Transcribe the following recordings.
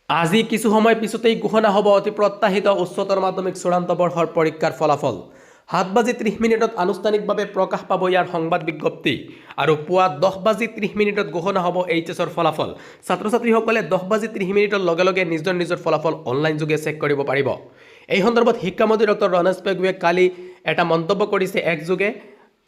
আজি কিছু সময় পিছতেই ঘোষণা হ'ব অতি প্ৰত্যাশিত উচ্চতৰ মাধ্যমিক চূড়ান্ত বৰ্ষৰ পৰীক্ষাৰ ফলাফল 7:30 আনুষ্ঠানিকভাৱে প্ৰকাশ পাব ইয়াৰ সংবাদ বিজ্ঞপ্তি আৰু পুৱা 10:30 ঘোষণা হ'ব এইচএছৰ ফলাফল ছাত্ৰ ছাত্ৰীসকলে 10:30 লগে লগে নিজৰ নিজৰ ফলাফল অনলাইন যোগে চেক কৰিব পাৰিব এই সন্দৰ্ভত শিক্ষামন্ত্ৰী ডক্টৰ ৰমেশ পেগুৱে কালি এটা মন্তব্য কৰিছে এক যোগে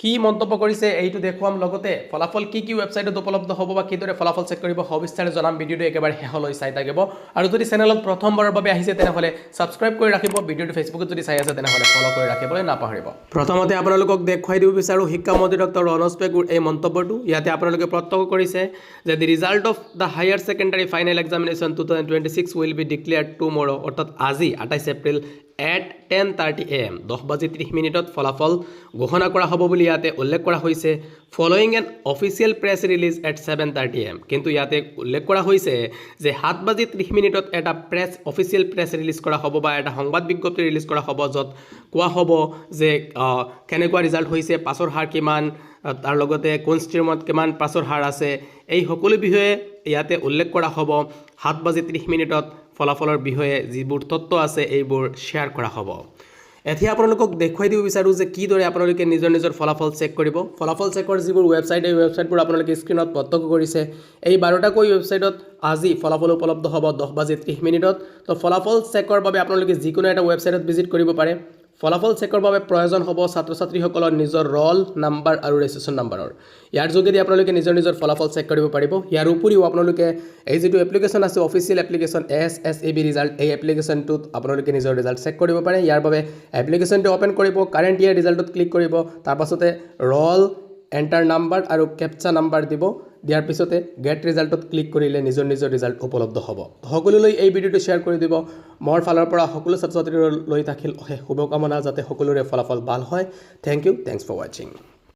কি মন্তব্য কৰিছে এইটো দেখুৱাম লগতে ফলাফল কি ৱেবছাইটত উপলব্ধ হ'ব বা কিদৰে ফলাফল চেক কৰিব সবিস্তাৰে জনাম ভিডিঅটো একেবাৰে শেষলৈ চাই থাকিব আৰু যদি চেনেলত প্ৰথমবাৰৰ বাবে আহিছে তেনেহলে সাবস্ক্ৰাইব কৰি ৰাখিব ভিডিঅটো ফেচবুকত যদি চাই আছে তেনেহলে ফলো কৰি ৰাখিবলৈ নাপাহৰিব প্ৰথমতে আপোনালোকক দেখুৱাই দিব বিচাৰো শিক্ষামন্ত্ৰী ডক্টৰ ৰমেশ পেগুৰ এই মন্তব্যটো ইয়াতে আপোনালোকে প্ৰত্যক্ষ কৰিছে যে the result of the higher secondary final examination 2026 will be declared tomorrow অৰ্থাৎ আজি 28 এপ্ৰিল at 10:30 am 10:30 ফলাফল ঘোষণা কৰা হ'ব বুলি ইয়াতে উল্লেখ কৰা হৈছে following N official press release at 7:30 am কিন্তু ইয়াতে উল্লেখ কৰা হৈছে যে 7:30 এটা অফিচিয়েল প্ৰেছ ৰিলিজ কৰা হ'ব বা এটা সংবাদ বিজ্ঞপ্তি ৰিলিজ কৰা হ'ব য'ত কোৱা হ'ব যে কেনেকুৱা ৰিজাল্ট হৈছে পাছৰ হাৰ কিমান তাৰ লগতে কোন ষ্ট্ৰীমত কিমান পাছৰ হাৰ আছে এই সকলো বিষয়ে ইয়াতে উল্লেখ কৰা হ'ব 7:30 ফলাফলৰ বিষয়ে যিবোৰ তথ্য আছে এইবোৰ শেয়াৰ কৰা হ'ব এতিয়া আপোনালোকক দেখুৱাই দিব বিচাৰো যে কিদৰে আপোনালোকে নিজৰ নিজৰ ফলাফল চেক কৰিব ফলাফল চেকৰ যিবোৰ ৱেবছাইট এই ৱেবছাইটবোৰ আপোনালোকে স্ক্ৰীনত প্ৰত্যক্ষ কৰিছে এই 12টা কৈ ৱেবছাইটত আজি ফলাফল উপলব্ধ হ'ব 10:30 তো ফলাফল চেকৰ বাবে আপোনালোকে যিকোনো এটা ৱেবছাইটত ভিজিট কৰিব পাৰে ফলাফল চেকৰ বাবে প্ৰয়োজন হ'ব ছাত্ৰ ছাত্ৰীসকলৰ নিজৰ ৰল নাম্বাৰ আৰু ৰেজিষ্ট্ৰেচন নাম্বাৰৰ ইয়াৰ যোগেদি আপোনালোকে নিজৰ নিজৰ ফলাফল চেক কৰিব পাৰিব ইয়াৰ উপৰিও আপোনালোকে এই যেটো এপ্লিকেশন আছে অফিচিয়েল এপ্লিকেশন SSAB ৰিজাল্ট এই এপ্লিকেশনটোত আপোনালোকে নিজৰ ৰিজাল্ট চেক কৰিব পাৰে ইয়াৰ বাবে এপ্লিকেশনটো ওপেন কৰিব কাৰেন্ট ইয়াৰ ৰিজাল্টত ক্লিক কৰিব তাৰ পাছতে ৰল এন্টাৰ নাম্বাৰ আৰু ক্যাপচা নাম্বাৰ দিব দিয়াৰ পিছতে গেট ৰিজাল্টত ক্লিক কৰিলে নিজৰ নিজৰ ৰিজাল্ট উপলব্ধ হ'ব সকলোলৈ এই ভিডিঅটো শেয়াৰ কৰি দিব মোৰ ফালৰ পৰা সকলো ছাত্ৰ ছাত্ৰীলৈ থাকিল শুভকামনা যাতে সকলোৰে ফলাফল ভাল হয় thank you thanks for watching